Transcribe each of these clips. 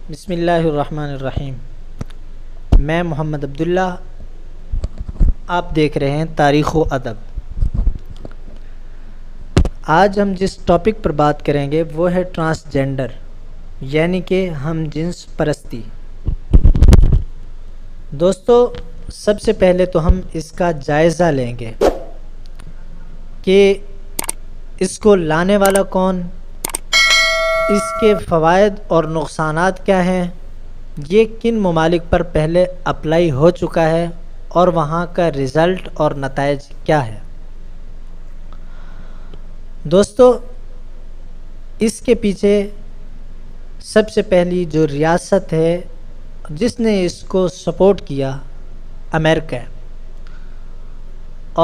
بسم اللہ الرحمن الرحیم۔ میں محمد عبداللہ، آپ دیکھ رہے ہیں تاریخ و ادب۔ آج ہم جس ٹاپک پر بات کریں گے وہ ہے ٹرانسجینڈر، یعنی کہ ہم جنس پرستی۔ دوستو، سب سے پہلے تو ہم اس کا جائزہ لیں گے کہ اس کو لانے والا کون، اس کے فوائد اور نقصانات کیا ہیں، یہ کن ممالک پر پہلے اپلائی ہو چکا ہے اور وہاں کا رزلٹ اور نتائج کیا ہے۔ دوستو، اس کے پیچھے سب سے پہلی جو ریاست ہے جس نے اس کو سپورٹ کیا، امریکہ ہے،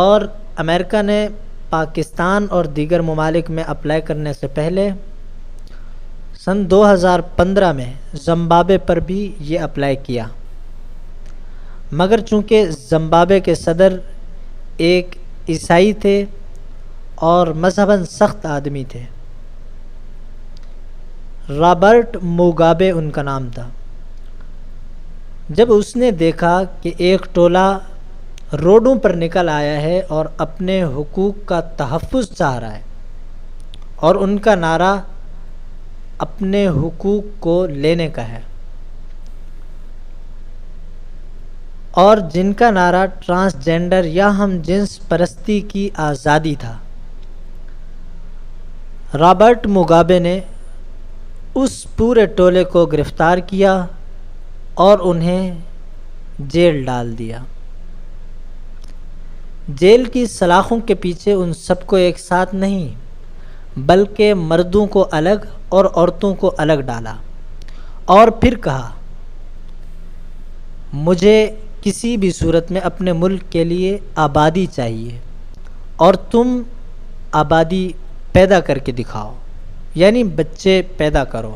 اور امریکہ نے پاکستان اور دیگر ممالک میں اپلائی کرنے سے پہلے سن 2015 میں زمبابوے پر بھی یہ اپلائی کیا، مگر چونکہ زمبابوے کے صدر ایک عیسائی تھے اور مذہباً سخت آدمی تھے، رابرٹ موگابے ان کا نام تھا۔ جب اس نے دیکھا کہ ایک ٹولہ روڈوں پر نکل آیا ہے اور اپنے حقوق کا تحفظ چاہ رہا ہے، اور ان کا نعرہ اپنے حقوق کو لینے کا ہے، اور جن کا نعرہ ٹرانسجینڈر یا ہم جنس پرستی کی آزادی تھا، رابرٹ موگابے نے اس پورے ٹولے کو گرفتار کیا اور انہیں جیل ڈال دیا۔ جیل کی سلاخوں کے پیچھے ان سب کو ایک ساتھ نہیں بلکہ مردوں کو الگ اور عورتوں کو الگ ڈالا، اور پھر کہا، مجھے کسی بھی صورت میں اپنے ملک کے لیے آبادی چاہیے، اور تم آبادی پیدا کر کے دکھاؤ، یعنی بچے پیدا کرو۔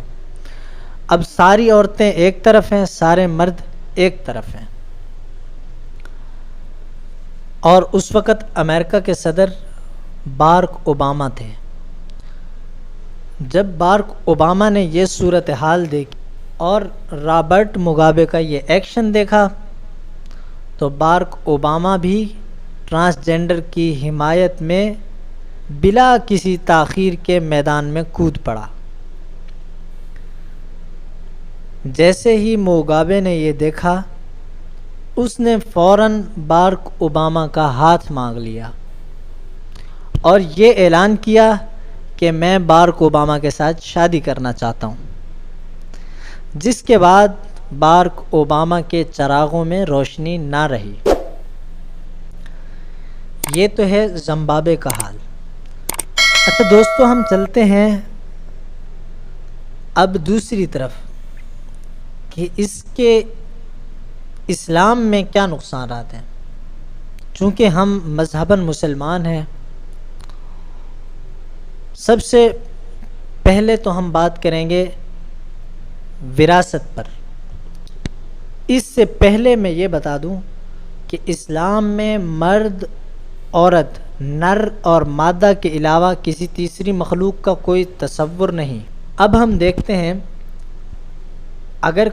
اب ساری عورتیں ایک طرف ہیں، سارے مرد ایک طرف ہیں۔ اور اس وقت امریکہ کے صدر باراک اوباما تھے۔ جب باراک اوباما نے یہ صورتحال دیکھی اور رابرٹ موگابے کا یہ ایکشن دیکھا تو باراک اوباما بھی ٹرانسجینڈر کی حمایت میں بلا کسی تاخیر کے میدان میں کود پڑا۔ جیسے ہی موگابے نے یہ دیکھا، اس نے فوراً باراک اوباما کا ہاتھ مانگ لیا اور یہ اعلان کیا کہ میں باراک اوباما کے ساتھ شادی کرنا چاہتا ہوں، جس کے بعد باراک اوباما کے چراغوں میں روشنی نہ رہی۔ یہ تو ہے زمبابوے کا حال۔ اچھا دوستو، ہم چلتے ہیں اب دوسری طرف کہ اس کے اسلام میں کیا نقصانات ہیں۔ چونکہ ہم مذہباً مسلمان ہیں، سب سے پہلے تو ہم بات کریں گے وراثت پر۔ اس سے پہلے میں یہ بتا دوں کہ اسلام میں مرد عورت، نر اور مادہ کے علاوہ کسی تیسری مخلوق کا کوئی تصور نہیں۔ اب ہم دیکھتے ہیں، اگر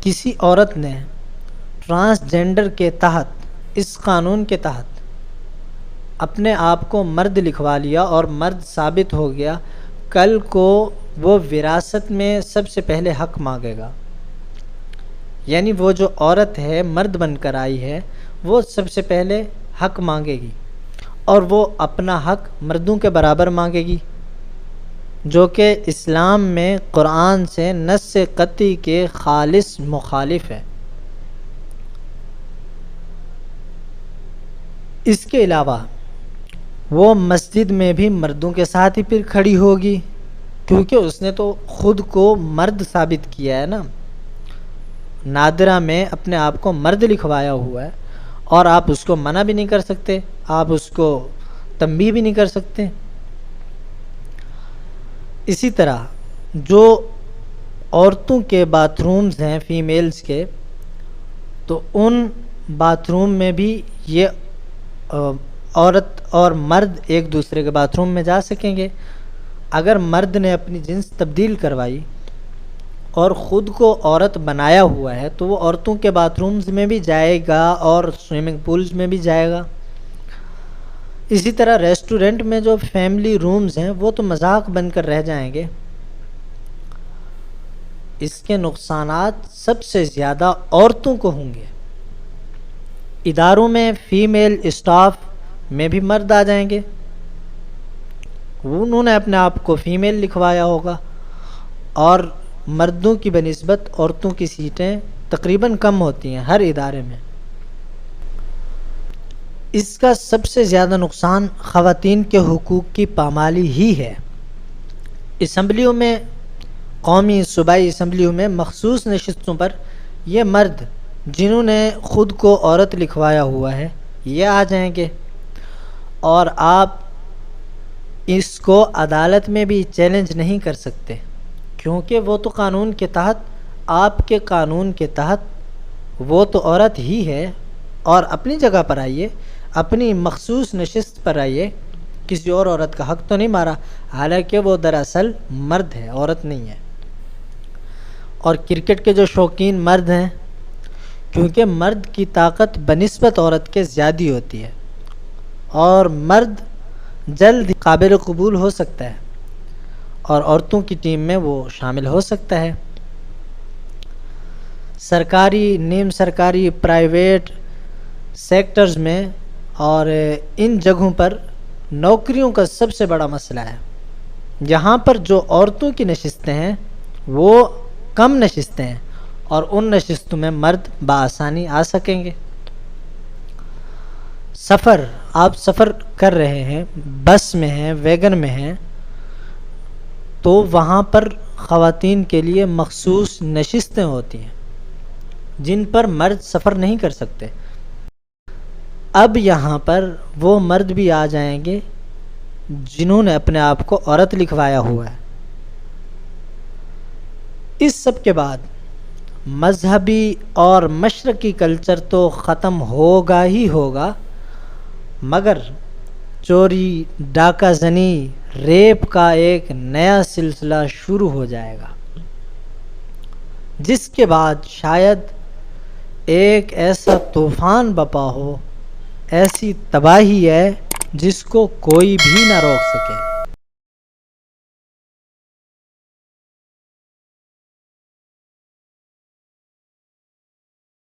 کسی عورت نے ٹرانسجینڈر کے تحت، اس قانون کے تحت اپنے آپ کو مرد لکھوا لیا اور مرد ثابت ہو گیا، کل کو وہ وراثت میں سب سے پہلے حق مانگے گا۔ یعنی وہ جو عورت ہے، مرد بن کر آئی ہے، وہ سب سے پہلے حق مانگے گی، اور وہ اپنا حق مردوں کے برابر مانگے گی، جو کہ اسلام میں قرآن سے نص قطعی کے خالص مخالف ہے۔ اس کے علاوہ وہ مسجد میں بھی مردوں کے ساتھ ہی پھر کھڑی ہوگی، کیونکہ اس نے تو خود کو مرد ثابت کیا ہے نا، نادرہ میں اپنے آپ کو مرد لکھوایا ہوا ہے، اور آپ اس کو منع بھی نہیں کر سکتے، آپ اس کو تنبیہ بھی نہیں کر سکتے۔ اسی طرح جو عورتوں کے باتھ رومز ہیں، فیمیلز کے، تو ان باتھ روم میں بھی یہ عورت اور مرد ایک دوسرے کے باتھ روم میں جا سکیں گے۔ اگر مرد نے اپنی جنس تبدیل کروائی اور خود کو عورت بنایا ہوا ہے تو وہ عورتوں کے باتھ رومز میں بھی جائے گا اور سوئمنگ پولز میں بھی جائے گا۔ اسی طرح ریسٹورنٹ میں جو فیملی رومز ہیں وہ تو مذاق بن کر رہ جائیں گے۔ اس کے نقصانات سب سے زیادہ عورتوں کو ہوں گے۔ اداروں میں فیمیل اسٹاف میں بھی مرد آ جائیں گے، انہوں نے اپنے آپ کو فیمیل لکھوایا ہوگا، اور مردوں کی بنسبت عورتوں کی سیٹیں تقریباً کم ہوتی ہیں ہر ادارے میں۔ اس کا سب سے زیادہ نقصان خواتین کے حقوق کی پامالی ہی ہے۔ اسمبلیوں میں، قومی صوبائی اسمبلیوں میں مخصوص نشستوں پر یہ مرد جنہوں نے خود کو عورت لکھوایا ہوا ہے یہ آ جائیں گے، اور آپ اس کو عدالت میں بھی چیلنج نہیں کر سکتے، کیونکہ وہ تو قانون کے تحت، آپ کے قانون کے تحت وہ تو عورت ہی ہے، اور اپنی جگہ پر آئیے، اپنی مخصوص نشست پر آئیے، کسی اور عورت کا حق تو نہیں مارا، حالانکہ وہ دراصل مرد ہے، عورت نہیں ہے۔ اور کرکٹ کے جو شوقین مرد ہیں، کیونکہ مرد کی طاقت بنسبت عورت کے زیادہ ہوتی ہے، اور مرد جلد قابل قبول ہو سکتا ہے، اور عورتوں کی ٹیم میں وہ شامل ہو سکتا ہے۔ سرکاری، نیم سرکاری، پرائیویٹ سیکٹرز میں اور ان جگہوں پر نوکریوں کا سب سے بڑا مسئلہ ہے۔ یہاں پر جو عورتوں کی نشستیں ہیں وہ کم نشستیں ہیں، اور ان نشستوں میں مرد بآسانی آ سکیں گے۔ آپ سفر کر رہے ہیں، بس میں ہیں، ویگن میں ہیں، تو وہاں پر خواتین کے لیے مخصوص نشستیں ہوتی ہیں جن پر مرد سفر نہیں کر سکتے۔ اب یہاں پر وہ مرد بھی آ جائیں گے جنہوں نے اپنے آپ کو عورت لکھوایا ہوا ہے۔ اس سب کے بعد مذہبی اور مشرقی کلچر تو ختم ہوگا ہی ہوگا، مگر چوری، ڈاکہ زنی، ریپ کا ایک نیا سلسلہ شروع ہو جائے گا، جس کے بعد شاید ایک ایسا طوفان بپا ہو، ایسی تباہی ہے جس کو کوئی بھی نہ روک سکے۔